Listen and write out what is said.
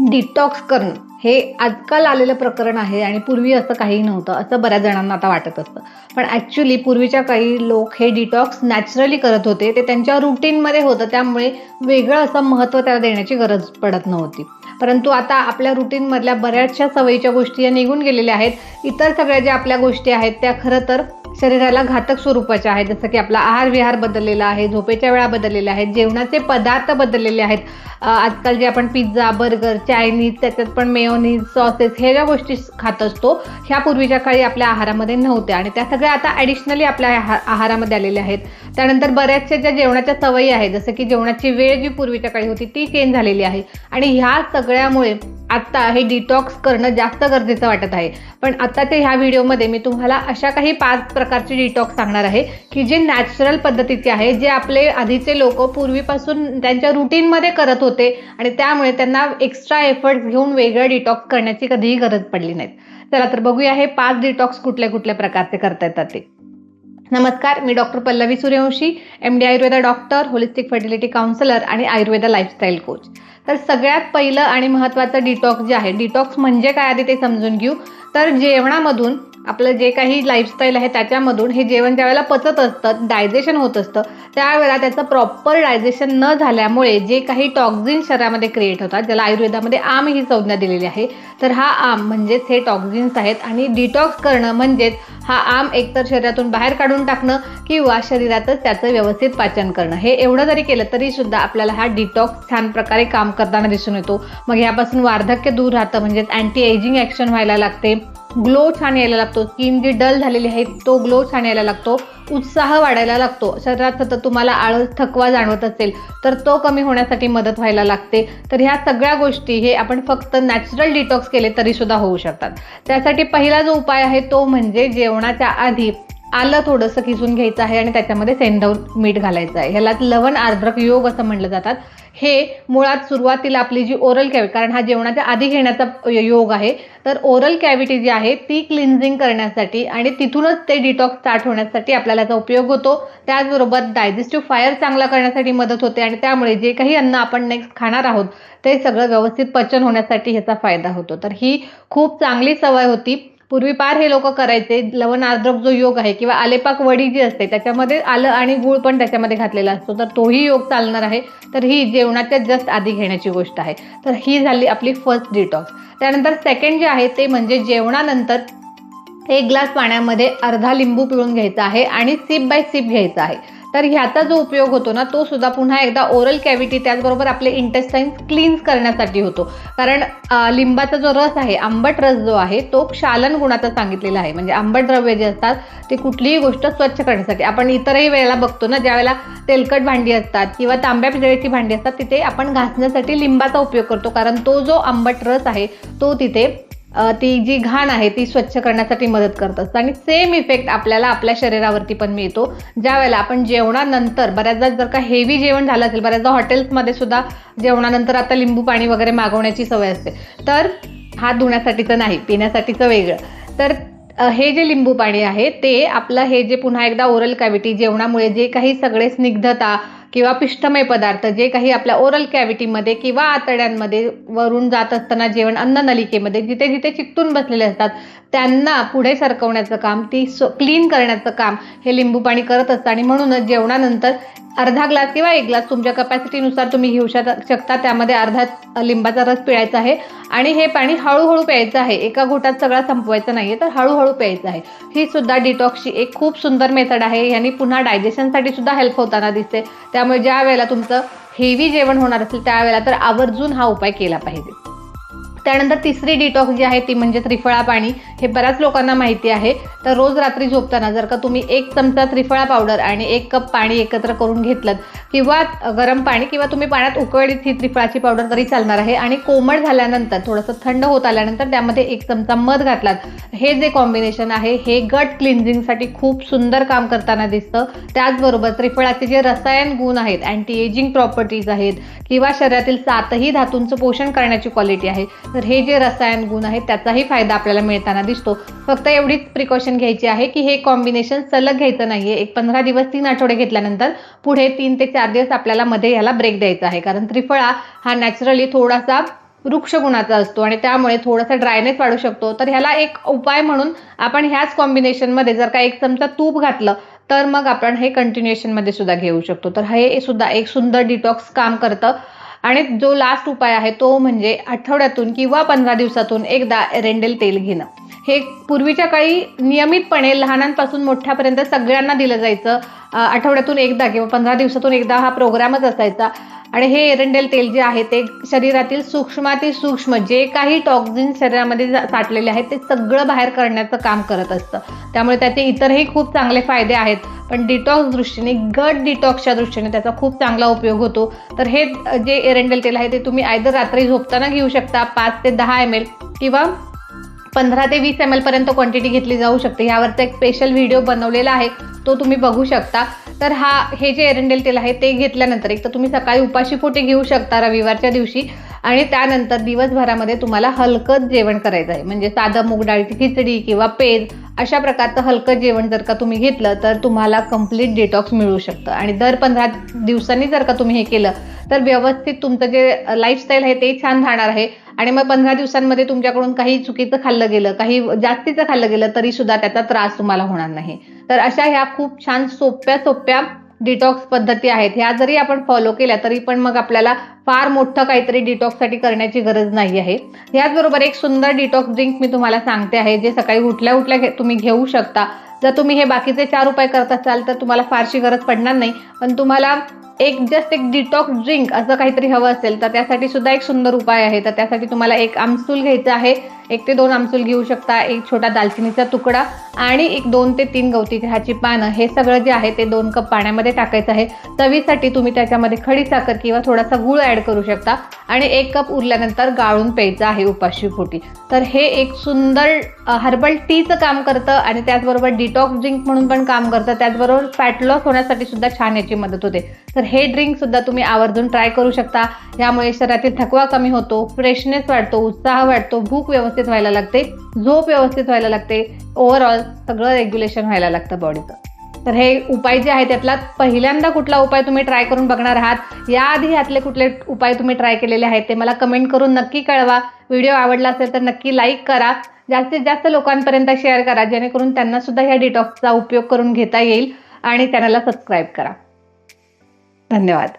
Detox करणं हे आजकाल आलेलं प्रकरण आहे आणि पूर्वी असं काही नव्हतं असं बऱ्याच जणांना आता वाटत असतं. पण ॲक्च्युली पूर्वीच्या काही लोक हे डिटॉक्स नॅचरली करत होते, ते त्यांच्या रुटीनमध्ये होतं, त्यामुळे वेगळं असं महत्त्व त्याला देण्याची गरज पडत नव्हती. परंतु आता आपल्या रुटीनमधल्या बऱ्याचशा सवयीच्या गोष्टी या निघून गेलेल्या आहेत. इतर सगळ्या ज्या आपल्या गोष्टी आहेत त्या खरं तर शरीराला घातक स्वरूपाच्या आहेत. जसं की आपला आहार विहार बदललेला आहे, झोपेच्या वेळा बदललेल्या आहेत, जेवणाचे पदार्थ बदललेले आहेत. आजकाल जे आपण पिझ्झा, बर्गर, चायनीज, त्याच्यात पण मेयोनीज, सॉसेस हे ज्या गोष्टी खात असतो ह्या पूर्वीच्या काळी आपल्या आहारामध्ये नव्हत्या आणि त्या सगळ्या आता ॲडिशनली आपल्या आहारामध्ये आलेल्या आहेत. त्यानंतर बऱ्याचशा ज्या जेवणाच्या सवयी आहेत, जसं की जेवणाची वेळ जी पूर्वीच्या काळी होती ती चेंज झालेली आहे आणि ह्या सगळ्यामुळे आता हे डिटॉक्स करणं जास्त गरजेचं वाटत आहे. पण आताच्या ह्या व्हिडिओमध्ये मी तुम्हाला अशा काही 5 प्रकारचे डिटॉक्स सांगणार आहे की जे नॅचरल पद्धतीचे आहे, जे आपले आधीचे लोक पूर्वीपासून त्यांच्या रुटीनमध्ये करत होते आणि त्यामुळे त्यांना एक्स्ट्रा एफर्ट्स घेऊन वेगळं डिटॉक्स करण्याची कधीही गरज पडली नाही. चला तर बघूया हे 5 डिटॉक्स कुठल्या कुठल्या प्रकारचे करता येतात ते. नमस्कार, मी doctor Pallavi Suryavanshi, MD Ayurveda doctor, holistic fertility counsellor आणि आयुर्वेदा लाईफस्टाईल कोच. तर सगळ्यात पहिलं आणि महत्त्वाचं डिटॉक्स जे आहे, डिटॉक्स म्हणजे काय आधी ते समजून घेऊ. तर जेवणामधून आपलं जे काही लाईफस्टाईल आहे त्याच्यामधून हे जेवण ज्यावेळेला पचत असतं, डायजेशन होत असतं, त्यावेळेला त्याचं प्रॉपर डायजेशन न झाल्यामुळे जे काही टॉक्झिन शरीरामध्ये क्रिएट होतात, ज्याला आयुर्वेदामध्ये आम ही संज्ञा दिलेली आहे. तर हा आम म्हणजेच हे टॉक्झिन्स आहेत आणि डिटॉक्स करणं म्हणजेच हा आम एकतर शरीरातून बाहेर काढून टाकणं किंवा शरीरातच त्याचं व्यवस्थित पाचन करणं. हे एवढं जरी केलं तरी सुद्धा आपल्याला हा डिटॉक्स छान प्रकारे काम करताना दिसून येतो. मग ह्यापासून वार्धक्य दूर राहतं, म्हणजेच अँटी एजिंग ॲक्शन व्हायला लागते, ग्लो छान यायला लागतो, स्किन जी डल झालेली आहे तो ग्लो छान यायला लागतो, उत्साह वाढायला लागतो, शरीरात सतत तुम्हाला आळस थकवा जाणवत असेल तर तो कमी होण्यासाठी मदत व्हायला लागते. तर ह्या सगळ्या गोष्टी हे आपण फक्त नॅचरल डिटॉक्स केले तरी सुद्धा होऊ शकतात. त्यासाठी पहिला जो उपाय आहे तो म्हणजे जेवणाच्या आधी आलं थोडंसं किसून घ्यायचं आहे आणि त्याच्यामध्ये सेंधव मीठ घालायचं आहे. ह्याला लवण आर्द्रक योग असं म्हटलं जातात. हे मुळात सुरुवातीला आपली जी ओरल कॅव्हिटी, कारण हा जेवणाच्या आधी घेण्याचा योग आहे, तर ओरल कॅव्हिटी जी आहे ती क्लिन्झिंग करण्यासाठी आणि तिथूनच ते डिटॉक्स स्टार्ट होण्यासाठी आपल्याला याचा उपयोग होतो. त्याचबरोबर डायजेस्टिव्ह फायर चांगला करण्यासाठी मदत होते आणि त्यामुळे जे काही अन्न आपण नेक्स्ट खाणार आहोत ते सगळं व्यवस्थित पचन होण्यासाठी ह्याचा फायदा होतो. तर ही खूप चांगली सवय होती. पूर्वी पार हे लोक करायचे. लवण आर्द्रक जो योग आहे किंवा आलेपाक वडी जी असते त्याच्यामध्ये आलं आणि गूळ पण त्याच्यामध्ये घातलेला असतो, तर तोही योग चालणार आहे. तर ही जेवणाच्या जस्ट आधी घेण्याची गोष्ट आहे. तर ही झाली आपली फर्स्ट डिटॉक्स. त्यानंतर सेकंड जे आहे ते म्हणजे जेवणानंतर 1 ग्लास पाण्यामध्ये अर्धा लिंबू पिळून घ्यायचा आहे आणि सिप बाय सिप घ्यायचा आहे. तर ह्याचा जो उपयोग होतो ना तो सुद्धा पुन्हा एकदा ओरल कॅव्हिटी त्याचबरोबर आपले इंटेस्टाईन्स क्लीन्स करण्यासाठी होतो. कारण लिंबाचा जो रस आहे, आंबट रस जो आहे तो क्षालन गुणाचा सांगितलेला आहे. म्हणजे आंबट द्रव्य जे असतात ते कुठलीही गोष्ट स्वच्छ करण्यासाठी. आपण इतरही वेळेला बघतो ना, ज्या वेळेला तेलकट भांडी असतात किंवा तांब्या पितळेची भांडी असतात तिथे आपण घासण्यासाठी लिंबाचा उपयोग करतो, कारण तो जो आंबट रस आहे तो तिथे ती जी घाण आहे ती स्वच्छ करण्यासाठी मदत करत असतं. आणि सेम इफेक्ट आपल्याला आपल्या शरीरावरती पण मिळतो ज्या वेळेला आपण जेवणानंतर, बऱ्याचदा जर का हेवी जेवण झालं असेल, बऱ्याचदा हॉटेल्समध्ये सुद्धा जेवणानंतर आता लिंबू पाणी वगैरे मागवण्याची सवय असते, तर हात धुण्यासाठीचं नाही, पिण्यासाठीचं वेगळं. तर हे जे लिंबू पाणी आहे ते आपलं हे जे पुन्हा एकदा ओरल कॅव्हिटी, जेवणामुळे जे काही सगळे स्निग्धता किंवा पिष्टमय पदार्थ जे काही आपल्या ओरल कॅव्हिटीमध्ये किंवा आतड्यांमध्ये वरून जात असताना जेवण अन्न नलिकेमध्ये जिथे जिथे चिकटून बसलेले असतात त्यांना पुढे सरकवण्याचं काम, ती क्लीन करण्याचं काम हे लिंबू पाणी करत असतं. आणि म्हणूनच जेवणानंतर अर्धा ग्लास किंवा 1 ग्लास तुमच्या कपॅसिटीनुसार तुम्ही घेऊ शकता, त्यामध्ये अर्धा लिंबाचा रस पिळायचा आहे आणि हे पाणी हळूहळू प्यायचं आहे. एका घोटात सगळा संपवायचं नाहीये, तर हळूहळू प्यायचं आहे. ही सुद्धा डिटॉक्सची एक खूप सुंदर मेथड आहे. यांनी पुन्हा डायजेशनसाठी सुद्धा हेल्प होताना दिसते. त्यामुळे ज्या वेळेला तुमचं हेवी जेवण होणार असेल त्यावेळेला तर आवर्जून हा उपाय केला पाहिजे. त्यानंतर तिसरी डिटॉक्स जी आहे ती म्हणजे त्रिफळा पाणी. हे बऱ्याच लोकांना माहिती आहे. तर रोज रात्री झोपताना जर का तुम्ही 1 चमचा त्रिफळा पावडर आणि 1 कप पाणी एकत्र करून घेतलं किंवा गरम पाणी किंवा तुम्ही पाण्यात उकळलीत ही त्रिफळाची पावडर तरी चालणार आहे आणि कोमट झाल्यानंतर थोडंसं थंड होत आल्यानंतर त्यामध्ये 1 चमचा मध घातलात, हे जे कॉम्बिनेशन आहे हे गट क्लिन्झिंगसाठी खूप सुंदर काम करताना दिसतं. त्याचबरोबर त्रिफळाचे जे रसायन गुण आहेत, अँटी एजिंग प्रॉपर्टीज आहेत किंवा शरीरातील 7ही धातूंचं पोषण करण्याची क्वालिटी आहे, तर हे जे रसायन गुण आहेत त्याचाही फायदा आपल्याला मिळताना दिसतो. फक्त एवढीच प्रिकॉशन घ्यायची आहे की हे कॉम्बिनेशन सलग घ्यायचं नाहीये. एक 15 दिवस 3 आठवडे घेतल्यानंतर पुढे 3 ते 4 दिवस आपल्याला मध्ये याला ब्रेक द्यायचा आहे. कारण त्रिफळा हा नॅचरली थोडासा वृक्ष गुणाचा असतो आणि त्यामुळे थोडासा ड्रायनेस वाढू शकतो. तर ह्याला एक उपाय म्हणून आपण ह्याच कॉम्बिनेशनमध्ये जर का 1 चमचा तूप घातलं तर मग आपण हे कंटिन्युएशनमध्ये सुद्धा घेऊ शकतो. तर हे सुद्धा एक सुंदर डिटॉक्स काम करतं. आणि जो लास्ट उपाय आहे तो म्हणजे आठवड्यातून किंवा 15 दिवसातून एकदा एरेंडेल तेल घेणं. हे पूर्वीच्या काळी नियमितपणे लहानांपासून मोठ्यापर्यंत सगळ्यांना दिलं जायचं. आठवड्यातून एकदा किंवा 15 दिवसातून एकदा हा प्रोग्रामच असायचा. आणि हे एरेंडेल तेल जे आहे ते शरीरातील सूक्ष्मातिसूक्ष्म जे काही टॉक्झिन शरीरामध्ये साठलेले आहेत ते सगळं बाहेर करण्याचं काम करत असतं. त्यामुळे त्याचे इतरही खूप चांगले फायदे आहेत. पण डिटॉक्स दृष्टीने, गट डिटॉक्सच्या दृष्टीने त्याचा खूप चांगला उपयोग होतो. तर हे जे एरेंडेल तेल आहे ते तुम्ही आयदर रात्री झोपताना घेऊ शकता 5 ते 10 ml किंवा 15 ते 20 ml पर्यंत क्वांटिटी घेतली जाऊ शकते. यावरचा एक स्पेशल व्हिडिओ बनवलेला आहे, तो तुम्ही बघू शकता. तर हे जे एरेंडेल तेल आहे ते घेतल्यानंतर एक तर तुम्ही सकाळी उपाशी पोटी घेऊ शकता रविवारच्या दिवशी आणि त्यानंतर दिवसभरामध्ये तुम्हाला हलकं जेवण करायचं आहे. म्हणजे साधं मूग डाळीची खिचडी किंवा पेज अशा प्रकारचं हलकं जेवण जर का तुम्ही घेतलं तर तुम्हाला कंप्लीट डिटॉक्स मिळू शकतं. आणि दर 15 दिवसांनी जर का तुम्ही हे केलं तर व्यवस्थित तुमचं जे लाईफस्टाईल आहे ते छान राहणार आहे. आणि मग 15 दिवसांमध्ये तुमच्याकडून काही चुकीचं खाल्लं गेलं, काही जास्तीचं खाल्लं गेलं तरी सुद्धा त्याचा त्रास तुम्हाला होणार नाही. तर अशा ह्या खूप छान सोप्या डिटॉक्स पद्धती आहेत. ह्या जरी आपण फॉलो केल्या तरी पण मग आपल्याला फार मोठं काहीतरी डिटॉक्ससाठी करण्याची गरज नाही आहे. याचबरोबर एक सुंदर डिटॉक्स ड्रिंक मी तुम्हाला सांगते आहे, जे सकाळी उठल्या तुम्ही घेऊ शकता. जर तुम्ही हे बाकीचे 4 उपाय करत असाल तर तुम्हाला फारशी गरज पडणार नाही. पण तुम्हाला जस्ट एक डिटॉक्स ड्रिंक असं काहीतरी हवं असेल तर त्यासाठी सुद्धा एक सुंदर उपाय आहे. तर त्यासाठी तुम्हाला 1 आमसूल घ्यायचं आहे, 1 ते 2 आमसूल घेऊ शकता, 1 छोटा दालचिनीचा तुकडा आणि 2 ते 3 गवती चहाची पानं. हे सगळं जे आहे ते 2 कप पाण्यामध्ये टाकायचं आहे. चवीसाठी तुम्ही त्याच्यामध्ये खडी साखर किंवा थोडासा गूळ ऍड करू शकता आणि 1 कप उरल्यानंतर गाळून प्यायचं आहे उपाशी पोटी. तर हे एक सुंदर हर्बल टीचं काम करतं आणि त्याचबरोबर डिटॉक्स ड्रिंक म्हणून पण काम करतं. त्याचबरोबर फॅट लॉस होण्यासाठी सुद्धा छान याची मदत होते. तर हे ड्रिंक सुद्धा तुम्ही आवर्जून ट्राय करू शकता. यामुळे शरीरातील थकवा कमी होतो, फ्रेशनेस वाढतो, उत्साह वाढतो, भूक व्यवस्थित व्हायला लागते, झोप व्यवस्थित व्हायला लागते, ओव्हरऑल सगळं रेग्युलेशन व्हायला लागतं बॉडीचं. तर हे उपाय जे आहे त्यातला पहिल्यांदा कुठला उपाय तुम्ही ट्राय करून बघणार आहात, याआधी यातले कुठले उपाय तुम्ही ट्राय केलेले आहेत ते मला कमेंट करून नक्की कळवा. व्हिडिओ आवडला असेल तर नक्की लाईक करा, जास्तीत जास्त लोकांपर्यंत शेअर करा जेणेकरून त्यांना सुद्धा ह्या डिटॉक्सचा उपयोग करून घेता येईल आणि चॅनलला सबस्क्राईब करा. धन्यवाद.